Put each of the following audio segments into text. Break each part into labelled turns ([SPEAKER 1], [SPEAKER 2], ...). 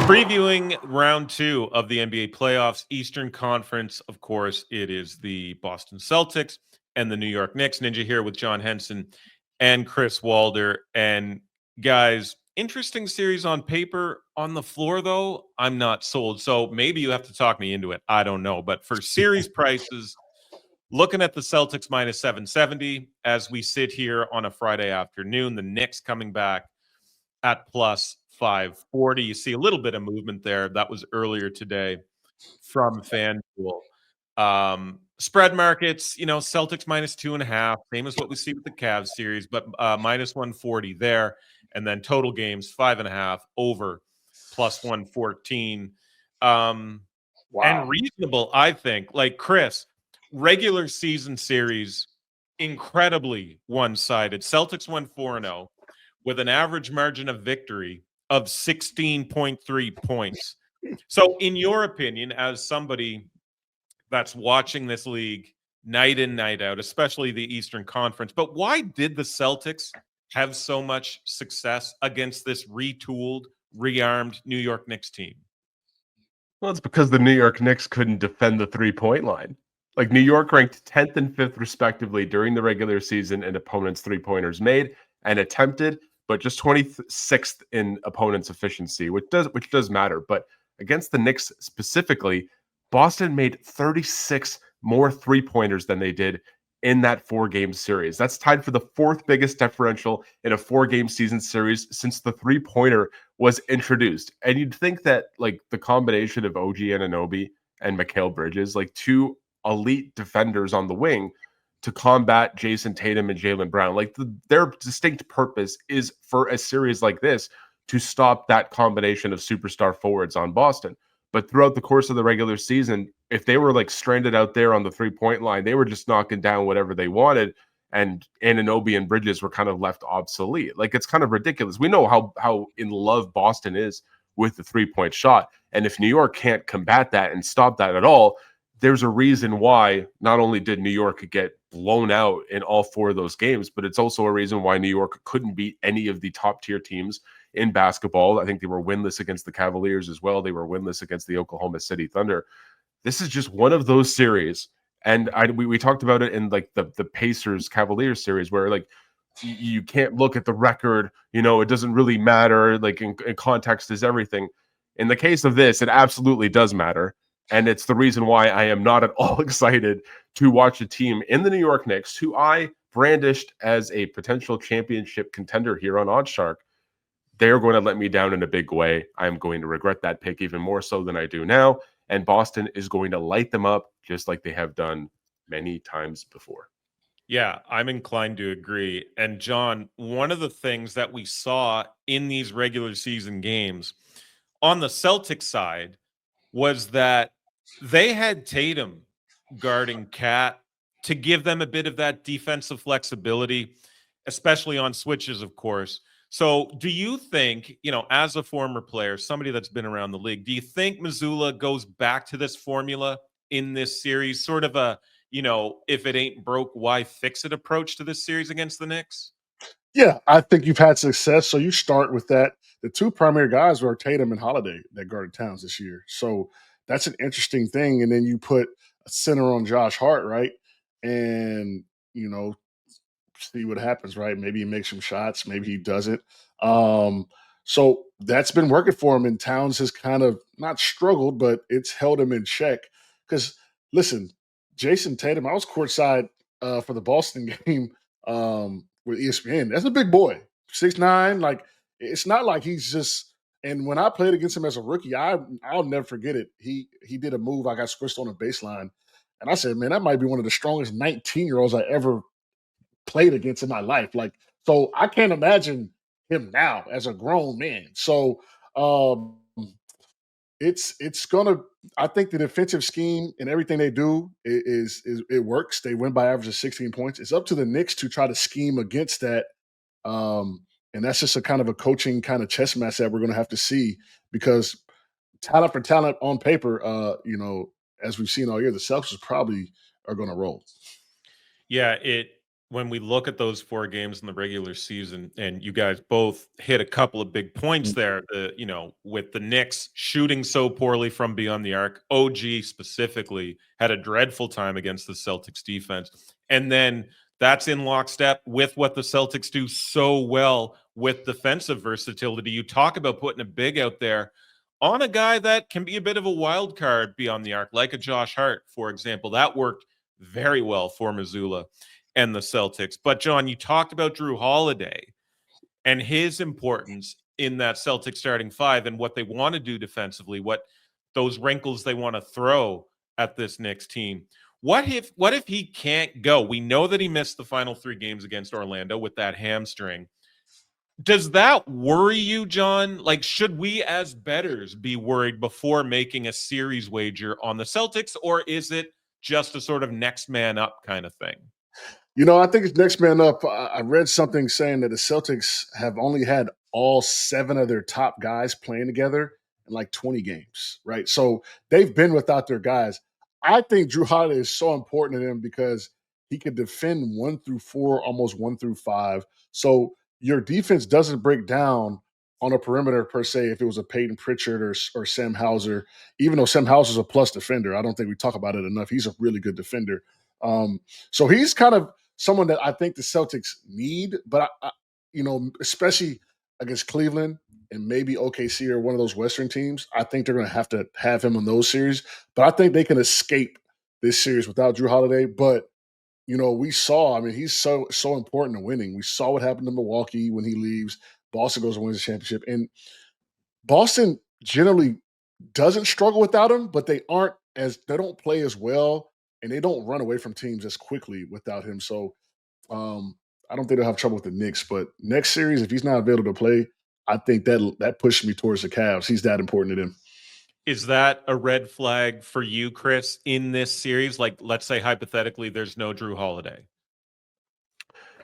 [SPEAKER 1] Previewing round 2 of the NBA playoffs, Eastern Conference, of course, it is the Boston Celtics and the New York Knicks. Ninja here with John Henson and Chris Walder. And guys, interesting series on paper. On the floor, though, I'm not sold. So maybe you have to talk me into it. I don't know. But for series prices, looking at the Celtics minus 770 as we sit here on a Friday afternoon, the Knicks coming back at plus 540. You see a little bit of movement there. That was earlier today from FanDuel. Spread markets, Celtics minus 2.5, same as what we see with the Cavs series, but minus 140 there. And then total games, 5.5 over plus 114. And reasonable, I think. Like Chris, regular season series, incredibly one-sided. Celtics went 4-0 with an average margin of victory of 16.3 points. So, in your opinion, as somebody that's watching this league night in, night out, especially the Eastern Conference, but why did the Celtics have so much success against this retooled, rearmed New York Knicks team?
[SPEAKER 2] Well, it's because the New York Knicks couldn't defend the three-point line. Like, New York ranked 10th and 5th, respectively, during the regular season in opponents' three-pointers made and attempted, but just 26th in opponents' efficiency, which does matter. But against the Knicks specifically, Boston made 36 more three-pointers than they did in that 4-game series. That's tied for the 4th biggest differential in a 4-game season series since the three-pointer was introduced. And you'd think that, like, the combination of OG Anunoby and Mikal Bridges, like two elite defenders on the wing, to combat Jayson Tatum and Jalen Brown, like their distinct purpose is for a series like this to stop that combination of superstar forwards on Boston. But throughout the course of the regular season, if they were like stranded out there on the three-point line, they were just knocking down whatever they wanted. And Anunoby and Bridges were kind of left obsolete. Like, it's kind of ridiculous. We know how in love Boston is with the three-point shot. And if New York can't combat that and stop that at all, there's a reason why not only did New York get blown out in all 4 of those games, but it's also a reason why New York couldn't beat any of the top-tier teams in basketball. I think they were winless against the Cavaliers as well. They were winless against the Oklahoma City Thunder. This is just one of those series. And we talked about it in like the Pacers Cavaliers series, where like you can't look at the record, it doesn't really matter. Like in context is everything. In the case of this, it absolutely does matter. And it's the reason why I am not at all excited to watch a team in the New York Knicks, who I brandished as a potential championship contender here on OddsShark. They're going to let me down in a big way. I'm going to regret that pick even more so than I do now. And Boston is going to light them up just like they have done many times before.
[SPEAKER 1] Yeah, I'm inclined to agree. And John, one of the things that we saw in these regular season games on the Celtics side was that they had Tatum guarding Cat to give them a bit of that defensive flexibility, especially on switches, of course. So do you think, as a former player, somebody that's been around the league, do you think Missoula goes back to this formula in this series, sort of a, if it ain't broke, why fix it approach to this series against the Knicks?
[SPEAKER 3] Yeah, I think you've had success. So you start with that. The 2 primary guys were Tatum and Holiday that guarded Towns this year. So that's an interesting thing. And then you put a center on Josh Hart, right? And, see what happens, right? Maybe he makes some shots, maybe he doesn't. So that's been working for him. And Towns has kind of not struggled, but it's held him in check. Because listen, Jayson Tatum, I was courtside for the Boston game with ESPN. That's a big boy, 6'9". Like, it's not like he's just. And when I played against him as a rookie, I'll never forget it. He did a move. I got squished on a baseline, and I said, "Man, that might be one of the strongest 19-year-olds I ever played against in my life." Like, so I can't imagine him now as a grown man. So it's gonna. I think the defensive scheme and everything they do is it works. They win by average of 16 points. It's up to the Knicks to try to scheme against that. And that's just a kind of a coaching kind of chess match that we're going to have to see, because talent for talent on paper, as we've seen all year, the Celtics probably are going to roll.
[SPEAKER 1] Yeah, when we look at those 4 games in the regular season, and you guys both hit a couple of big points there, with the Knicks shooting so poorly from beyond the arc, OG specifically had a dreadful time against the Celtics defense. And then that's in lockstep with what the Celtics do so well with defensive versatility. You talk about putting a big out there on a guy that can be a bit of a wild card beyond the arc, like a Josh Hart, for example. That worked very well for Missoula and the Celtics. But John, you talked about Drew Holiday and his importance in that Celtic starting 5 and what they want to do defensively, what those wrinkles they want to throw at this Knicks team. What if he can't go? We know that he missed the final 3 games against Orlando with that hamstring. Does that worry you, John? Like, should we as bettors be worried before making a series wager on the Celtics, or is it just a sort of next man up kind of thing?
[SPEAKER 3] I think it's next man up. I read something saying that the Celtics have only had all 7 of their top guys playing together in like 20 games, right? So they've been without their guys. I think Drew Holiday is so important to them because he could defend 1 through 4, almost 1 through 5. So your defense doesn't break down on a perimeter per se if it was a Peyton Pritchard or Sam Hauser, even though Sam Hauser's a plus defender. I don't think we talk about it enough. He's a really good defender. So he's kind of someone that I think the Celtics need, but especially against Cleveland and maybe OKC or one of those Western teams, I think they're going to have him in those series. But I think they can escape this series without Drew Holiday. But we saw. I mean, he's so important to winning. We saw what happened to Milwaukee when he leaves. Boston goes and wins the championship, and Boston generally doesn't struggle without him, but they don't play as well, and they don't run away from teams as quickly without him. So I don't think they'll have trouble with the Knicks. But next series, if he's not available to play, I think that pushes me towards the Cavs. He's that important to them.
[SPEAKER 1] Is that a red flag for you, Chris, in this series? Like, let's say hypothetically, there's no Drew Holiday.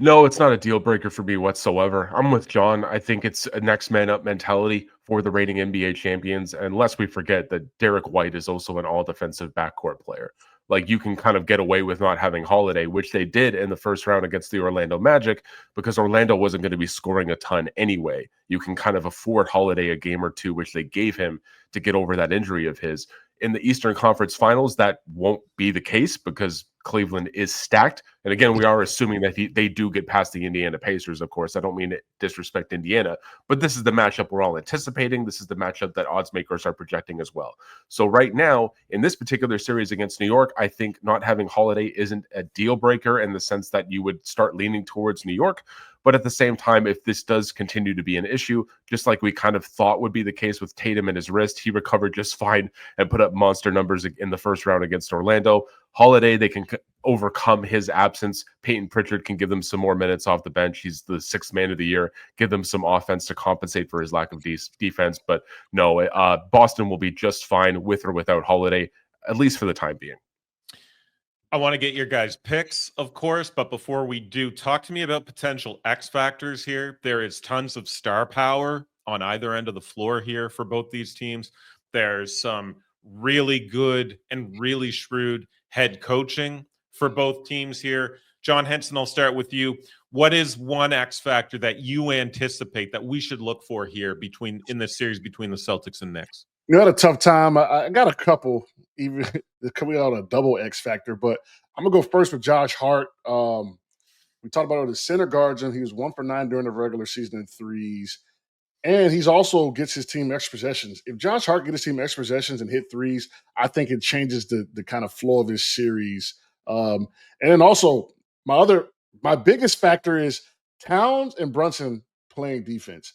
[SPEAKER 2] No, it's not a deal breaker for me whatsoever. I'm with John. I think it's a next man up mentality for the reigning NBA champions. And lest we forget that Derek White is also an all defensive backcourt player. Like, you can kind of get away with not having Holiday, which they did in the first round against the Orlando Magic, because Orlando wasn't going to be scoring a ton anyway. You can kind of afford Holiday a game or two, which they gave him to get over that injury of his. In the Eastern Conference Finals, that won't be the case because Cleveland is stacked. And again, we are assuming that they do get past the Indiana Pacers, of course. I don't mean to disrespect Indiana, but this is the matchup we're all anticipating. This is the matchup that odds makers are projecting as well. So right now, in this particular series against New York, I think not having Holiday isn't a deal breaker in the sense that you would start leaning towards New York. But at the same time, if this does continue to be an issue, just like we kind of thought would be the case with Tatum and his wrist, he recovered just fine and put up monster numbers in the first round against Orlando. Holiday, they can overcome his absence. Peyton Pritchard can give them some more minutes off the bench. He's the 6th man of the year. Give them some offense to compensate for his lack of defense. But no, Boston will be just fine with or without Holiday, at least for the time being.
[SPEAKER 1] I want to get your guys' picks, of course, but before we do, talk to me about potential X factors here. There is tons of star power on either end of the floor here for both these teams. There's some really good and really shrewd head coaching for both teams here. John Henson, I'll start with you. What is one X factor that you anticipate that we should look for here in this series between the Celtics and Knicks?
[SPEAKER 3] You had a tough time. I got a couple, even coming out a double X factor, but I'm gonna go first with Josh Hart. We talked about the center guards, and he was 1 for 9 during the regular season in threes, and he's also gets his team extra possessions. If Josh Hart gets his team extra possessions and hit threes, I think it changes the kind of flow of his series. And then also my biggest factor is Towns and Brunson playing defense.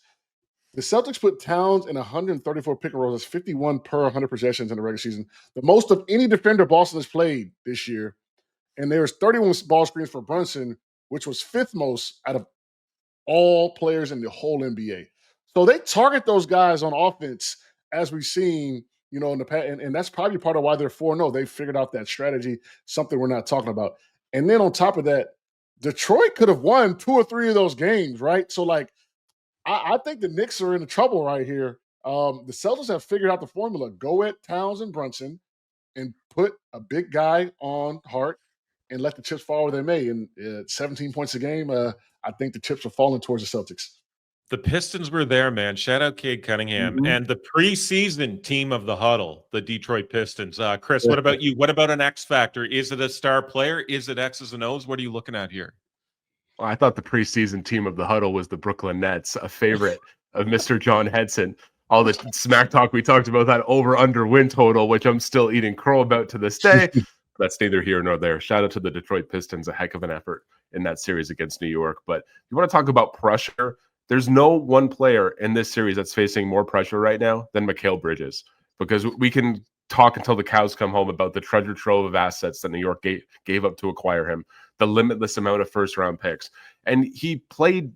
[SPEAKER 3] The Celtics put Towns in 134 pick and rolls. That's 51 per 100 possessions in the regular season, the most of any defender Boston has played this year. And there was 31 ball screens for Brunson, which was 5th most out of all players in the whole NBA. So they target those guys on offense, as we've seen, in the past, and that's probably part of why they're 4-0. They figured out that strategy, something we're not talking about. And then on top of that, Detroit could have won 2 or 3 of those games, right? So, like, I think the Knicks are in trouble right here. The Celtics have figured out the formula. Go at Towns and Brunson and put a big guy on Hart and let the chips fall where they may. And 17 points a game, I think the chips are falling towards the Celtics.
[SPEAKER 1] The Pistons were there, man. Shout out Cade Cunningham and the preseason team of the huddle, the Detroit Pistons. Chris, what about you? What about an X factor? Is it a star player? Is it X's and O's? What are you looking at here?
[SPEAKER 2] Well, I thought the preseason team of the huddle was the Brooklyn Nets, a favorite of Mr. John Henson. All the smack talk we talked about, that over-under win total, which I'm still eating crow about to this day. That's neither here nor there. Shout out to the Detroit Pistons, a heck of an effort in that series against New York. But you want to talk about pressure? There's no one player in this series that's facing more pressure right now than Mikal Bridges, because we can talk until the cows come home about the treasure trove of assets that New York gave up to acquire him, the limitless amount of first-round picks. And he played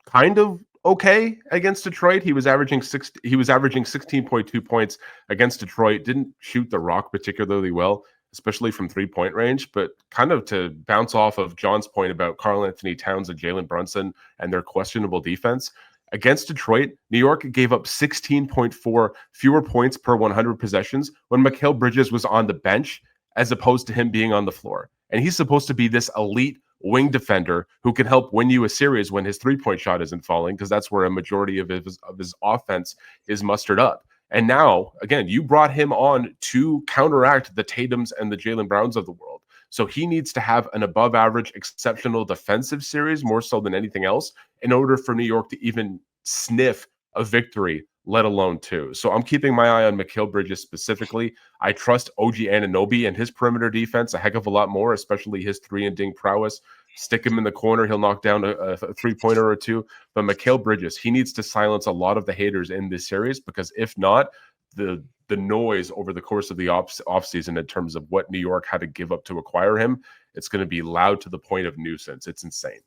[SPEAKER 2] kind of okay against Detroit. He was averaging 16.2 points against Detroit. Didn't shoot the rock particularly well, especially from three-point range, but kind of to bounce off of John's point about Karl Anthony Towns and Jalen Brunson and their questionable defense. Against Detroit, New York gave up 16.4 fewer points per 100 possessions when Mikal Bridges was on the bench as opposed to him being on the floor. And he's supposed to be this elite wing defender who can help win you a series when his three-point shot isn't falling, because that's where a majority of his offense is mustered up. And now, again, you brought him on to counteract the Tatums and the Jalen Browns of the world. So he needs to have an above-average, exceptional defensive series, more so than anything else, in order for New York to even sniff a victory, let alone two. So I'm keeping my eye on Mikal Bridges specifically. I trust OG Anunoby and his perimeter defense a heck of a lot more, especially his 3-and-ding prowess. Stick him in the corner, he'll knock down a three-pointer or two. But Mikal Bridges, he needs to silence a lot of the haters in this series, because if not, the noise over the course of the offseason in terms of what New York had to give up to acquire him, it's going to be loud to the point of nuisance. It's insane.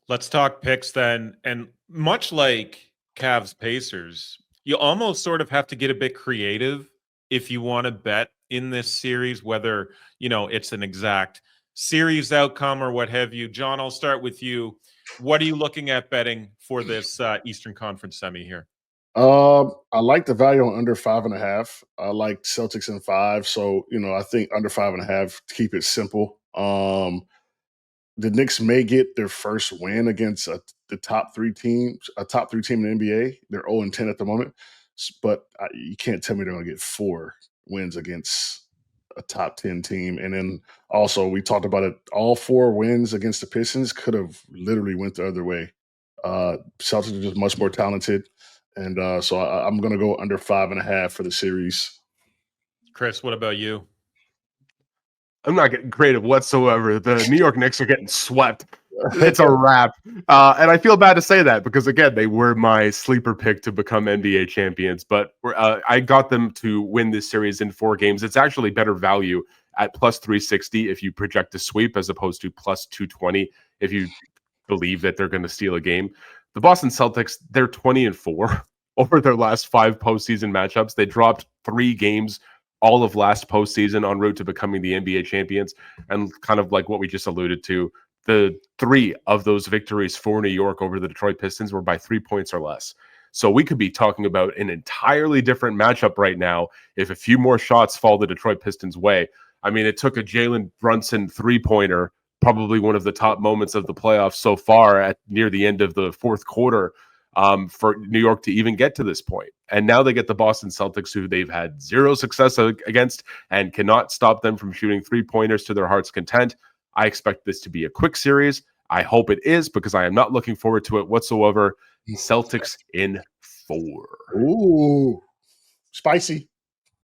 [SPEAKER 1] Let's talk picks then. And much like Cavs Pacers, you almost sort of have to get a bit creative if you want to bet in this series, whether, it's an exact series outcome or what have you. John, I'll start with you. What are you looking at betting for this Eastern Conference semi here?
[SPEAKER 3] I like the value on under 5.5. I like Celtics in 5. So, I think under 5.5 to keep it simple. The Knicks may get their first win against the top three team in the NBA. They're 0-10 at the moment, but you can't tell me they're going to get 4 wins against a top 10 team. And then also, we talked about it, all 4 wins against the Pistons could have literally went the other way. Celtics are just much more talented. And so I'm going to go under 5.5 for the series.
[SPEAKER 1] Chris, what about you?
[SPEAKER 2] I'm not getting creative whatsoever. The New York Knicks are getting swept. It's a wrap. And I feel bad to say that, because, again, they were my sleeper pick to become NBA champions. But I got them to win this series in 4 games. It's actually better value at plus 360 if you project a sweep, as opposed to plus 220 if you believe that they're going to steal a game. The Boston Celtics, they're 20-4 over their last 5 postseason matchups. They dropped 3 games all of last postseason en route to becoming the NBA champions. And kind of like what we just alluded to, the 3 of those victories for New York over the Detroit Pistons were by 3 points or less. So we could be talking about an entirely different matchup right now if a few more shots fall the Detroit Pistons' way. I mean, it took a Jalen Brunson three-pointer, probably one of the top moments of the playoffs so far, at near the end of the fourth quarter, for New York to even get to this point. And now they get the Boston Celtics, who they've had 0 success against and cannot stop them from shooting three-pointers to their heart's content. I expect this to be a quick series. I hope it is, because I am not looking forward to it whatsoever. Celtics in 4.
[SPEAKER 3] Ooh, spicy.